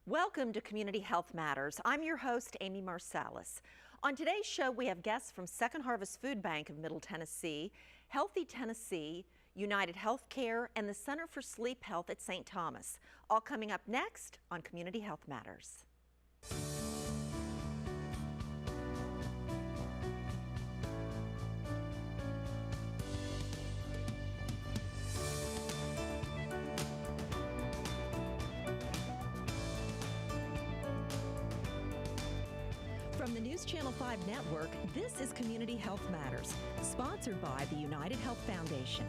Welcome to Community Health Matters. I'm your host, Amy Marsalis. On today's show, we have guests from Second Harvest Food Bank of Middle Tennessee, Healthy Tennessee, UnitedHealthcare, and the Center for Sleep Health at St. Thomas. All coming up next on Community Health Matters. From the News Channel 5 network, this is Community Health Matters, sponsored by the United Health Foundation.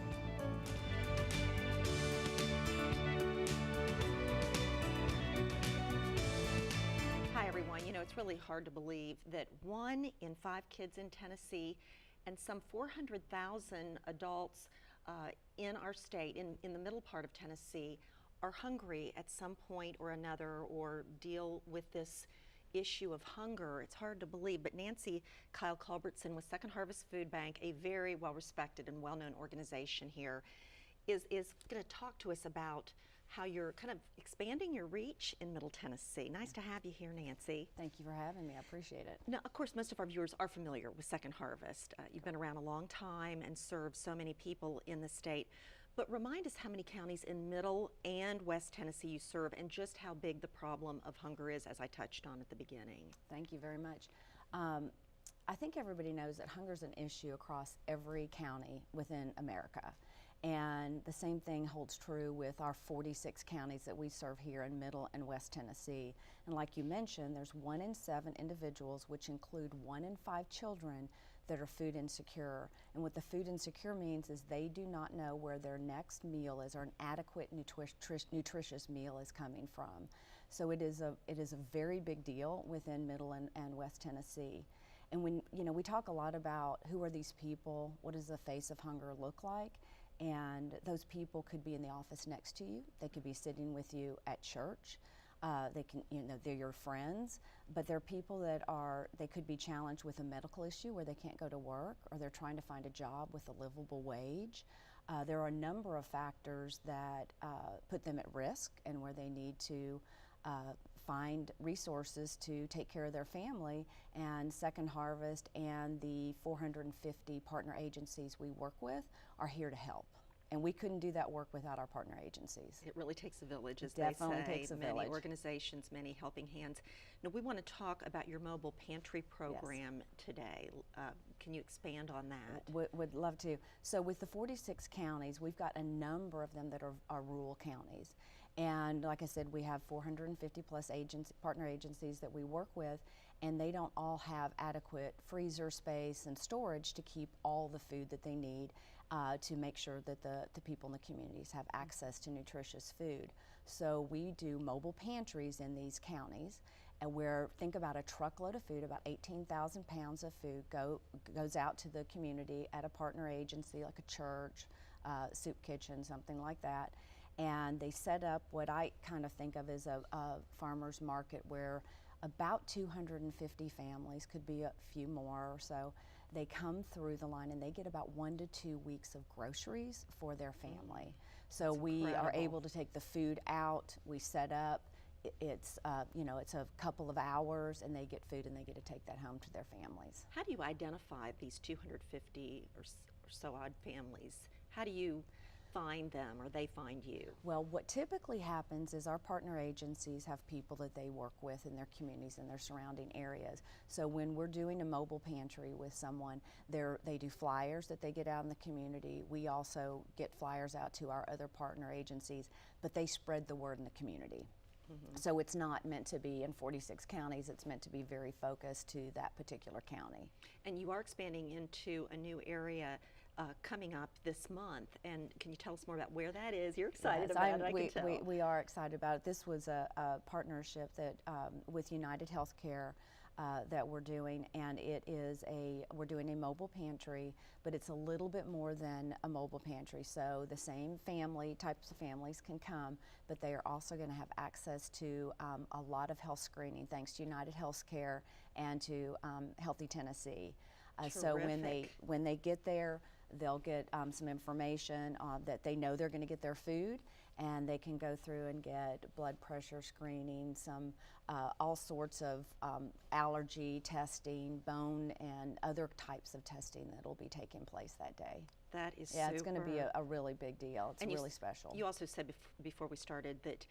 Hi, everyone. You know, it's really hard to believe that 1 in 5 kids in Tennessee and some 400,000 adults in our state, in the middle part of Tennessee, are hungry at some point or another or deal with this issue of hunger. It's hard to believe, but Nancy Kyle Culbertson with Second Harvest Food Bank, a very well-respected and well-known organization here, is going to talk to us about how you're kind of expanding your reach in Middle Tennessee. Nice to have you here, Nancy. Thank you for having me. I appreciate it. Now, of course, most of our viewers are familiar with Second Harvest. You've been around a long time and served so many people in the state. But remind us how many counties in Middle and West Tennessee you serve and just how big the problem of hunger is, as I touched on at the beginning. Thank you very much. I think everybody knows that hunger is an issue across every county within America. And the same thing holds true with our 46 counties that we serve here in Middle and West Tennessee. And like you mentioned, there's 1 in 7 individuals, which include 1 in 5 children, that are food insecure. And what the food insecure means is they do not know where their next meal is or an adequate nutritious meal is coming from. So it is a very big deal within Middle and West Tennessee. And when, you know, we talk a lot about who are these people, what does the face of hunger look like? And those people could be in the office next to you. They could be sitting with you at church. They can, you know, they're your friends, but they're people that they could be challenged with a medical issue where they can't go to work, or they're trying to find a job with a livable wage. There are a number of factors that put them at risk and where they need to find resources to take care of their family, and Second Harvest and the 450 partner agencies we work with are here to help. And we couldn't do that work without our partner agencies. It really takes a village, as Definitely they say. takes a many village. Organizations, many helping hands. Now, we want to talk about your mobile pantry program today. Can you expand on that? Would love to. So with the 46 counties, we've got a number of them that are rural counties. And like I said, we have 450 plus partner agencies that we work with, and they don't all have adequate freezer space and storage to keep all the food that they need to make sure that the people in the communities have access to nutritious food. So we do mobile pantries in these counties, and where, think about a truckload of food, about 18,000 pounds of food goes out to the community at a partner agency like a church, soup kitchen, something like that. And they set up what I kind of think of as a farmer's market where about 250 families, could be a few more or so, they come through the line and they get about 1 to 2 weeks of groceries for their family. So we are able to take the food out, we set up, it's you know, it's a couple of hours, and they get food and they get to take that home to their families. How do you identify these 250 or so odd families? How do you find them, or they find you? Well, what typically happens is our partner agencies have people that they work with in their communities and their surrounding areas. So when we're doing a mobile pantry with someone, they do flyers that they get out in the community. We also get flyers out to our other partner agencies, but they spread the word in the community. Mm-hmm. So it's not meant to be in 46 counties, it's meant to be very focused to that particular county. And you are expanding into a new area coming up this month, and can you tell us more about where that is? You're excited about it, I can tell. We are excited about it. This was a partnership that with UnitedHealthcare that we're doing, and we're doing a mobile pantry, but it's a little bit more than a mobile pantry. So the same types of families can come, but they are also going to have access to a lot of health screening thanks to UnitedHealthcare and to Healthy Tennessee. So when they get there, they'll get some information that they know they're going to get their food, and they can go through and get blood pressure screening, some all sorts of allergy testing, bone and other types of testing that will be taking place that day. That is Yeah, super. it's going to be a really big deal. It's And really special. You also said before we started that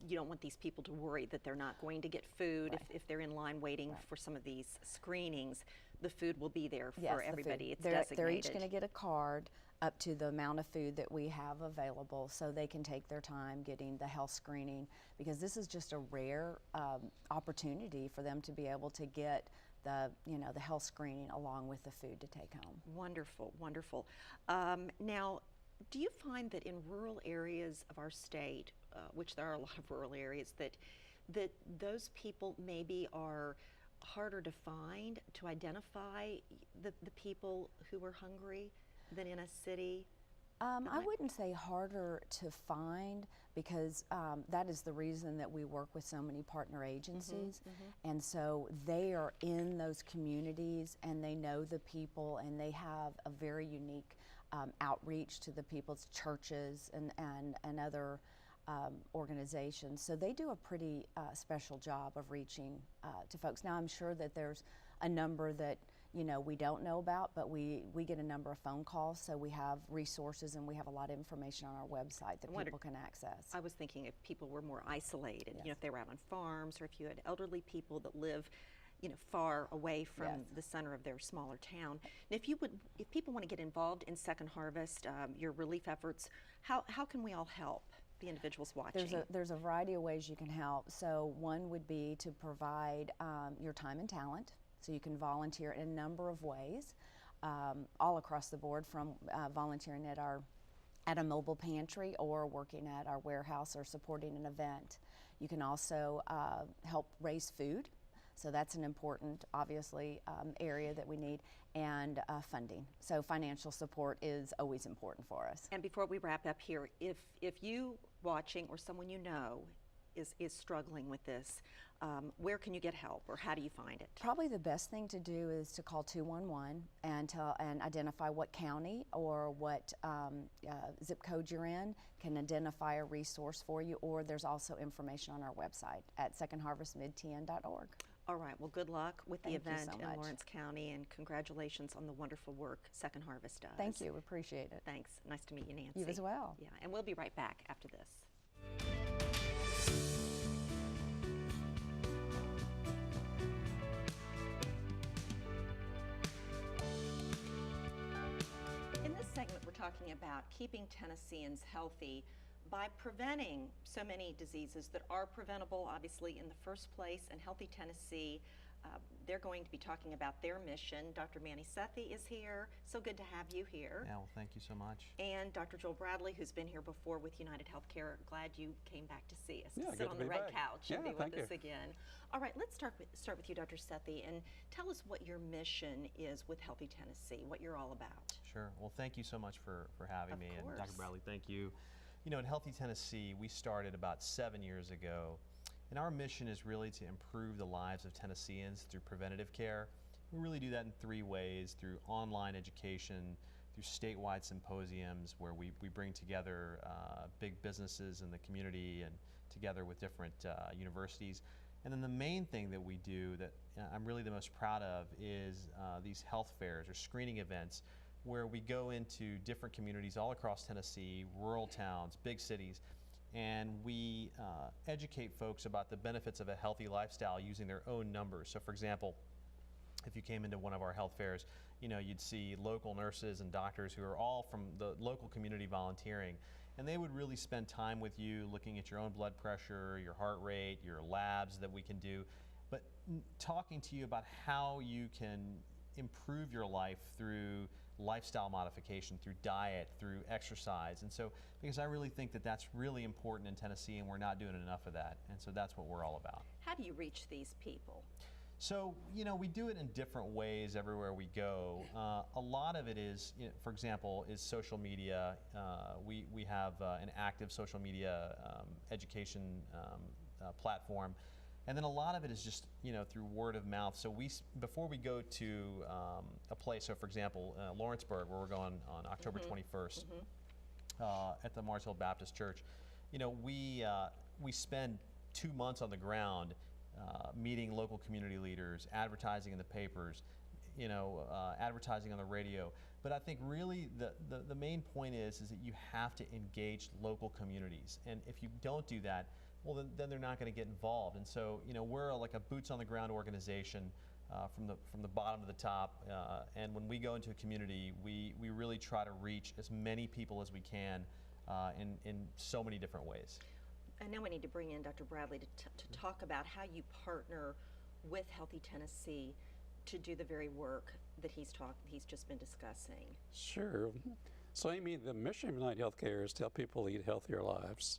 you don't want these people to worry that they're not going to get food if they're in line waiting for some of these screenings. The food will be there for everybody. It's designated. They're each going to get a card up to the amount of food that we have available, so they can take their time getting the health screening, because this is just a rare opportunity for them to be able to get the health screening along with the food to take home. Wonderful, wonderful. Now, do you find that in rural areas of our state, which there are a lot of rural areas, that those people maybe are harder to find, to identify the people who are hungry than in a city? I wouldn't say harder to find, because that is the reason that we work with so many partner agencies. And so they are in those communities and they know the people, and they have a very unique outreach to the people's churches and other organizations. So they do a pretty special job of reaching to folks. Now, I'm sure that there's a number that we don't know about, but we get a number of phone calls, so we have resources and we have a lot of information on our website that people can access. I was thinking if people were more isolated, if they were out on farms, or if you had elderly people that live far away from the center of their smaller town. And if people want to get involved in Second Harvest, your relief efforts, how can we all help the individuals watching? There's a variety of ways you can help. So one would be to provide your time and talent. So you can volunteer in a number of ways, all across the board, from volunteering at a mobile pantry, or working at our warehouse, or supporting an event. You can also help raise food. So that's an important, obviously, area that we need, and funding. So financial support is always important for us. And before we wrap up here, if you watching or someone you know is struggling with this, where can you get help, or how do you find it? Probably the best thing to do is to call 211 and identify what county or what zip code you're in, can identify a resource for you, or there's also information on our website at secondharvestmidtn.org. All right, well, good luck with the event so in much. Lawrence County, and congratulations on the wonderful work Second Harvest does. Thank you, we appreciate it. Thanks, nice to meet you, Nancy. You as well. Yeah, and we'll be right back after this. In this segment, we're talking about keeping Tennesseans healthy by preventing so many diseases that are preventable, obviously, in the first place. And Healthy Tennessee, they're going to be talking about their mission. Dr. Manny Sethi is here. So good to have you here. Yeah, well, thank you so much. And Dr. Joel Bradley, who's been here before with UnitedHealthcare. Glad you came back to see us, Yeah, to sit on the red couch and be with us you. again. All right, let's start with you, Dr. Sethi, and tell us what your mission is with Healthy Tennessee, what you're all about. Sure. Well, thank you so much for having me. Of And course. Dr. Bradley, thank you. You know, in Healthy Tennessee, we started about 7 years ago, and our mission is really to improve the lives of Tennesseans through preventative care. We really do that in 3 ways: through online education, through statewide symposiums where we bring together big businesses in the community and together with different universities. And then the main thing that we do that I'm really the most proud of is these health fairs or screening events, where we go into different communities all across Tennessee, rural towns, big cities, and we educate folks about the benefits of a healthy lifestyle using their own numbers. So for example, if you came into one of our health fairs, you'd see local nurses and doctors who are all from the local community volunteering, and they would really spend time with you looking at your own blood pressure, your heart rate, your labs that we can do, but talking to you about how you can improve your life through lifestyle modification, through diet, through exercise. And so, because I really think that that's really important in Tennessee, and we're not doing enough of that. And so that's what we're all about. How do you reach these people? So, we do it in different ways everywhere we go. A lot of it is, for example, is social media. We have an active social media education platform. And then a lot of it is just, through word of mouth. So before we go to a place, so for example, Lawrenceburg, where we're going on October 21st, at the Mars Hill Baptist Church. We spend 2 months on the ground meeting local community leaders, advertising in the papers, advertising on the radio. But I think really the main point is that you have to engage local communities. And if you don't do that, well, then they're not going to get involved. And so, we're like a boots on the ground organization from the bottom to the top. And when we go into a community, we really try to reach as many people as we can in so many different ways. And now we need to bring in Dr. Bradley to talk about how you partner with Healthy Tennessee to do the very work that he's just been discussing. Sure. So Amy, the mission of UnitedHealthcare is to help people lead healthier lives.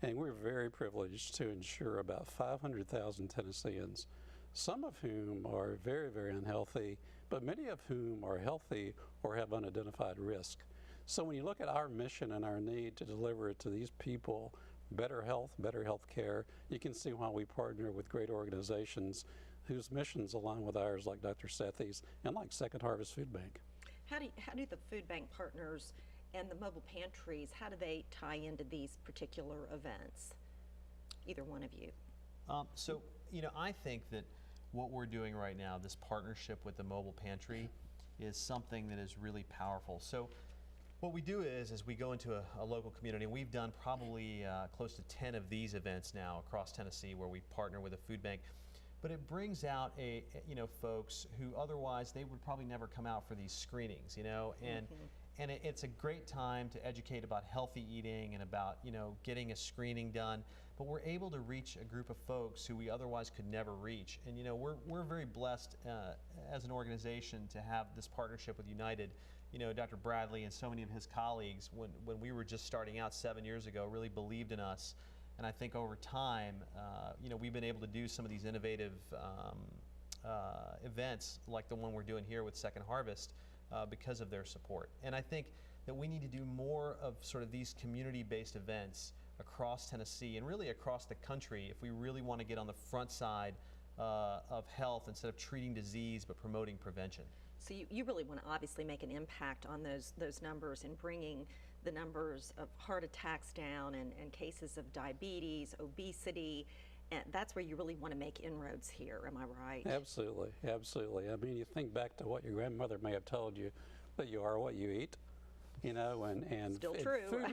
And we're very privileged to insure about 500,000 Tennesseans, some of whom are very, very unhealthy, but many of whom are healthy or have unidentified risk. So when you look at our mission and our need to deliver it to these people, better health care, you can see why we partner with great organizations whose missions align with ours, like Dr. Sethi's and like Second Harvest Food Bank. How do the food bank partners and the mobile pantries, how do they tie into these particular events? Either one of you. I think that what we're doing right now, this partnership with the mobile pantry, is something that is really powerful. So what we do is we go into a local community, and we've done probably close to 10 of these events now across Tennessee where we partner with a food bank. But it brings out folks who otherwise they would probably never come out for these screenings, and it's a great time to educate about healthy eating and about getting a screening done. But we're able to reach a group of folks who we otherwise could never reach, and we're very blessed as an organization to have this partnership with United. Dr. Bradley and so many of his colleagues, when we were just starting out 7 years ago, really believed in us. And I think over time, we've been able to do some of these innovative events like the one we're doing here with Second Harvest because of their support. And I think that we need to do more of sort of these community-based events across Tennessee and really across the country if we really want to get on the front side of health instead of treating disease but promoting prevention. So you really want to obviously make an impact on those numbers and bringing the numbers of heart attacks down and cases of diabetes, obesity, and that's where you really want to make inroads here, am I right? Absolutely, absolutely. I mean, you think back to what your grandmother may have told you, that you are what you eat, and Still true.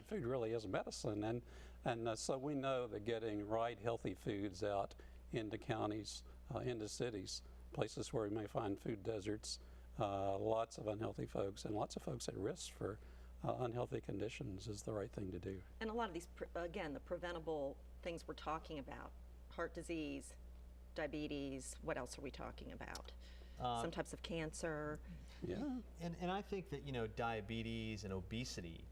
Food really is medicine, and so we know that getting right healthy foods out into counties, into cities, places where we may find food deserts, lots of unhealthy folks and lots of folks at risk for unhealthy conditions is the right thing to do. And a lot of these, again, the preventable things we're talking about, heart disease, diabetes, what else are we talking about? Some types of cancer. Yeah. And I think that, diabetes and obesity,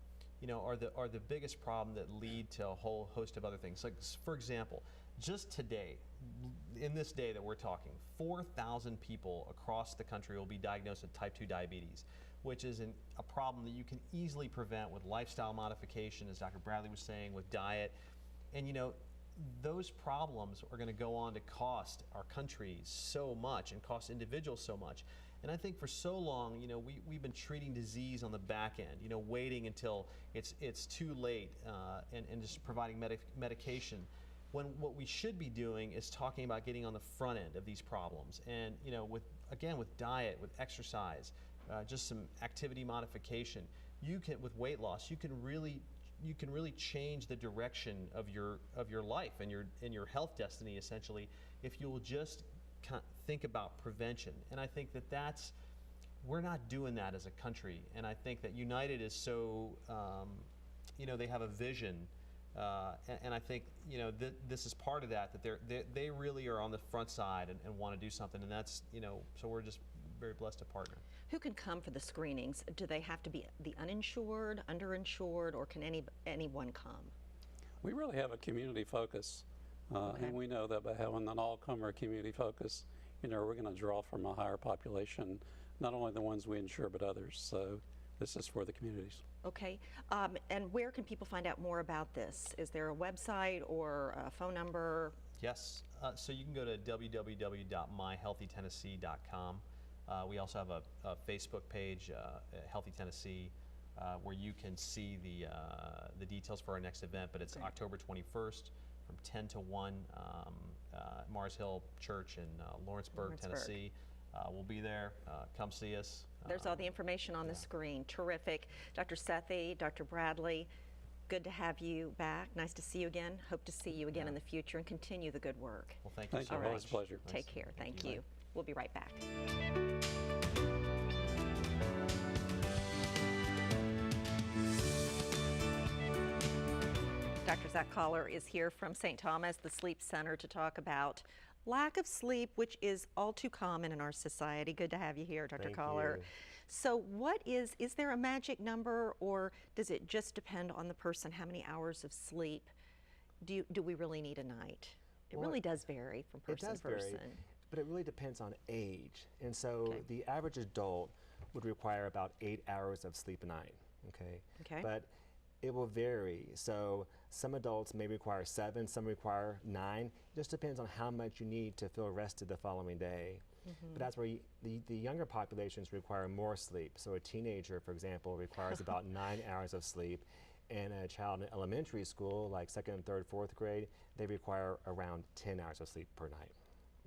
are the biggest problem that lead to a whole host of other things. Like, for example, just today, in this day that we're talking, 4,000 people across the country will be diagnosed with type 2 diabetes, which is a problem that you can easily prevent with lifestyle modification, as Dr. Bradley was saying, with diet. And those problems are going to go on to cost our country so much and cost individuals so much. And I think for so long, we've been treating disease on the back end, waiting until it's too late and just providing medication. When what we should be doing is talking about getting on the front end of these problems. And with diet, with exercise, just some activity modification, with weight loss, you can really change the direction of your life and your health destiny, essentially, if you'll just think about prevention. And I think we're not doing that as a country. And I think that United is so, they have a vision. And I think this is part of that they really are on the front side and want to do something, and that's so we're just very blessed to partner. Who can come for the screenings? Do they have to be the uninsured, underinsured, or can anyone come? We really have a community focus, and we know that by having an all-comer community focus, we're going to draw from a higher population, not only the ones we insure but others. So this is for the communities. Okay, and where can people find out more about this? Is there a website or a phone number? Yes, so you can go to www.myhealthytennessee.com. We also have a Facebook page, Healthy Tennessee. where you can see the details for our next event. But it's October 21st from 10 to 1, Mars Hill Church in Lawrenceburg, Tennessee. We'll be there. Come see us. There's all the information on the screen. Terrific. Dr. Sethi, Dr. Bradley, good to have you back. Nice to see you again. Hope to see you again in the future and continue the good work. Well, thank you so you. much. Always a pleasure. Take care. Thank you. We'll be right back. Dr. Zach Collar is here from St. Thomas, the Sleep Center, to talk about lack of sleep, which is all too common in our society. Good to have you here, Dr. Collar. You. So what is there a magic number, or does it just depend on the person, how many hours of sleep do we really need a night? It really does vary from person to person. Vary, but it really depends on age. And so the average adult would require about 8 hours of sleep a night, okay? But it will vary. So some adults may require 7, some require 9. It just depends on how much you need to feel rested the following day. But that's where the younger populations require more sleep. So a teenager, for example, requires about 9 hours of sleep. And a child in elementary school, like 2nd, 3rd, 4th grade, they require around 10 hours of sleep per night.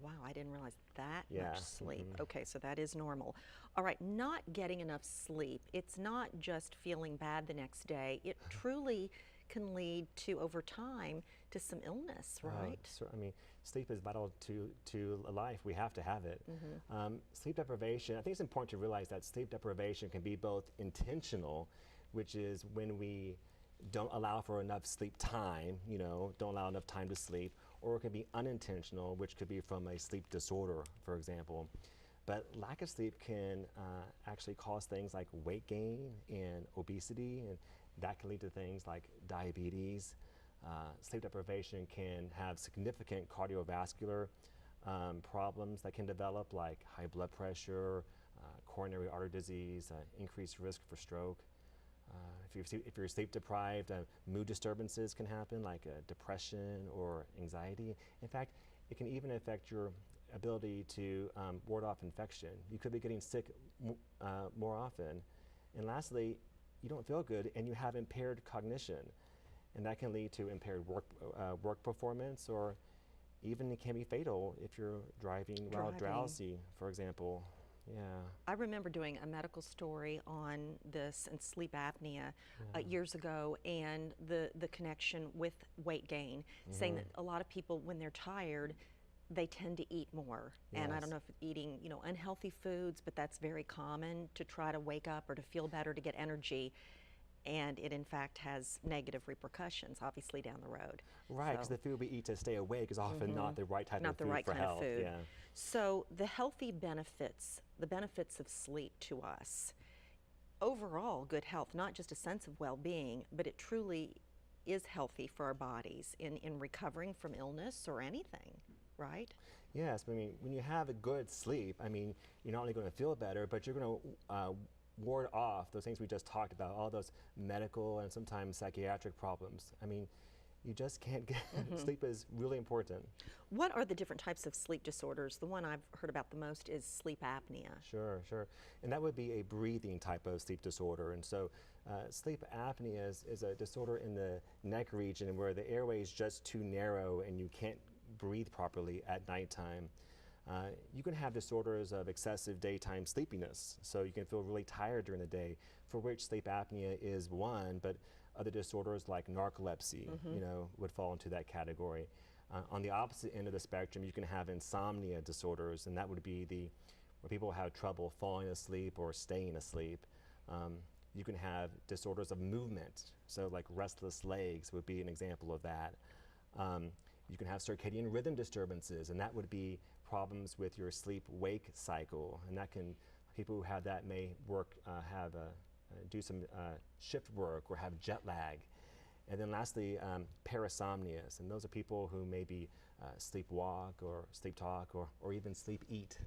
Wow, I didn't realize that much sleep. Okay, so that is normal. All right, not getting enough sleep, it's not just feeling bad the next day. It truly can lead to, over time, to some illness, right? So, I mean, sleep is vital to life. We have to have it. Sleep deprivation, I think it's important to realize that sleep deprivation can be both intentional, which is when we don't allow for enough sleep time, don't allow enough time to sleep, or it can be unintentional, which could be from a sleep disorder, for example. But lack of sleep can actually cause things like weight gain and obesity, and that can lead to things like diabetes. Sleep deprivation can have significant cardiovascular problems that can develop, like high blood pressure, coronary artery disease, increased risk for stroke. If you're sleep deprived, mood disturbances can happen, like depression or anxiety. In fact, it can even affect your ability to ward off infection. You could be getting sick more often. And lastly, you don't feel good and you have impaired cognition. And that can lead to impaired work performance, or even it can be fatal if you're driving while drowsy, for example. Yeah. I remember doing a medical story on this and sleep apnea years ago, and the connection with weight gain, saying that a lot of people, when they're tired, they tend to eat more. And I don't know if eating, unhealthy foods, but that's very common to try to wake up or to feel better, to get energy. And it, in fact, has negative repercussions, obviously, down the road. Right, because the food we eat to stay awake is often not the right type of food for health. Of food. Yeah. So the healthy benefits, the benefits of sleep to us, overall good health, not just a sense of well-being, but it truly is healthy for our bodies in recovering from illness or anything, right? Yes, I mean, when you have a good sleep, I mean, you're not only going to feel better, but you're going to ward off those things we just talked about, all those medical and sometimes psychiatric problems. I mean, you just can't get sleep is really important. What are the different types of sleep disorders? The one I've heard about the most is sleep apnea. Sure. And that would be a breathing type of sleep disorder. And so sleep apnea is a disorder in the neck region where the airway is just too narrow and you can't breathe properly at nighttime. You can have disorders of excessive daytime sleepiness, so you can feel really tired during the day, for which sleep apnea is one, but other disorders like narcolepsy, would fall into that category. On the opposite end of the spectrum, you can have insomnia disorders, and that would be where people have trouble falling asleep or staying asleep. You can have disorders of movement, so like restless legs would be an example of that. You can have circadian rhythm disturbances, and that would be problems with your sleep-wake cycle, and that can, people who have that may work, do some shift work or have jet lag. And then lastly, parasomnias, and those are people who maybe sleepwalk or sleep talk or even sleep eat.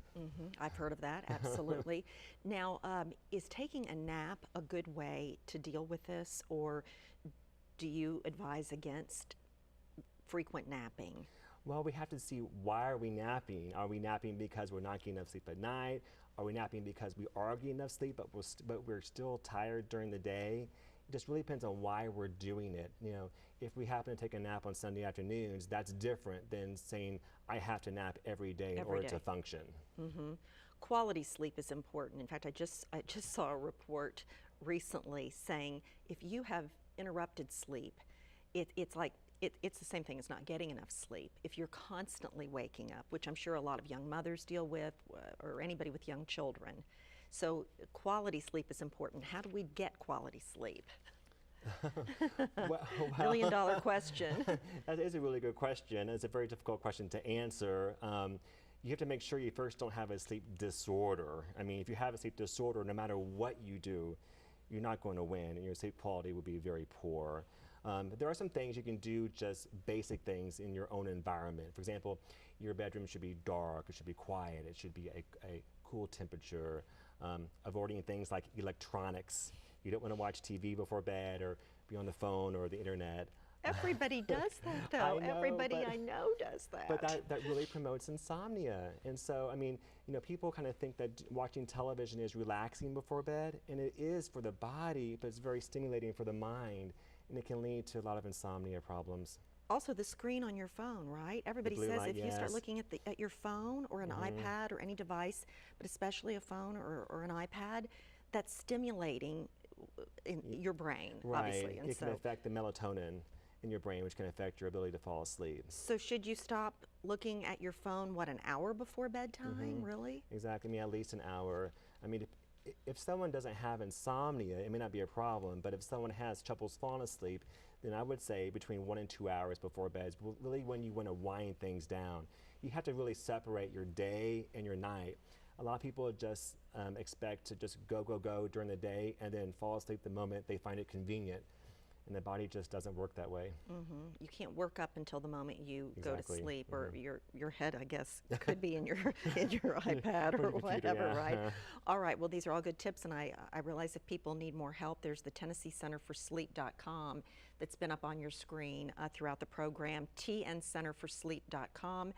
I've heard of that, absolutely. Now, is taking a nap a good way to deal with this, or do you advise against frequent napping? Well, we have to see, why are we napping? Are we napping because we're not getting enough sleep at night? Are we napping because we are getting enough sleep, but we're still tired during the day? It just really depends on why we're doing it. You know, if we happen to take a nap on Sunday afternoons, that's different than saying I have to nap every day in Every order day. to function. Quality sleep is important. In fact, I just saw a report recently saying if you have interrupted sleep, it's like it's the same thing as not getting enough sleep. If you're constantly waking up, which I'm sure a lot of young mothers deal with, or anybody with young children. So quality sleep is important. How do we get quality sleep? Well, $1 million question. that is a really good question. It's a very difficult question to answer. You have to make sure you first don't have a sleep disorder. I mean, if you have a sleep disorder, no matter what you do, you're not going to win, and your sleep quality will be very poor. But there are some things you can do, just basic things in your own environment. For example, your bedroom should be dark, it should be quiet, it should be a cool temperature. Avoiding things like electronics. You don't want to watch TV before bed or be on the phone or the internet. Everybody does that, though. I know, Everybody but- I know does that. But that really promotes insomnia. And so, I mean, you know, people kind of think that watching television is relaxing before bed, and it is for the body, but it's very stimulating for the mind, and it can lead to a lot of insomnia problems. Also, the screen on your phone, right? Everybody blue says light, if you start yes. looking at your phone or an iPad or any device, but especially a phone or an iPad, that's stimulating in your brain, obviously. And It can affect the melatonin in your brain, which can affect your ability to fall asleep. so should you stop looking at your phone, what, an hour before bedtime, really? Exactly, I mean, at least an hour. I mean, if someone doesn't have insomnia, it may not be a problem, but if someone has troubles falling asleep, then I would say between 1 and 2 hours before bed is really when you want to wind things down. You have to really separate your day and your night. A lot of people just expect to just go during the day and then fall asleep the moment they find it convenient. And the body just doesn't work that way. You can't work up until the moment you go to Exactly. sleep, or your head, I guess, could be in your iPad or Or the computer, whatever, yeah. right? All right, well, these are all good tips, and I realize if people need more help, there's the Tennessee Center for Sleep.com that's been up on your screen throughout the program, tncenterforsleep.com.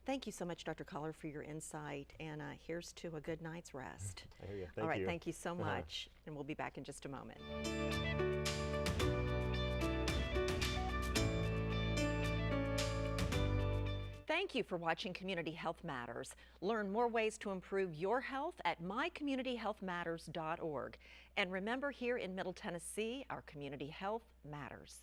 Thank you so much, Dr. Collar, for your insight, and here's to a good night's rest. I hear you. All right, you. thank you so much, and we'll be back in just a moment. Thank you for watching Community Health Matters. Learn more ways to improve your health at mycommunityhealthmatters.org. And remember, here in Middle Tennessee, our community health matters.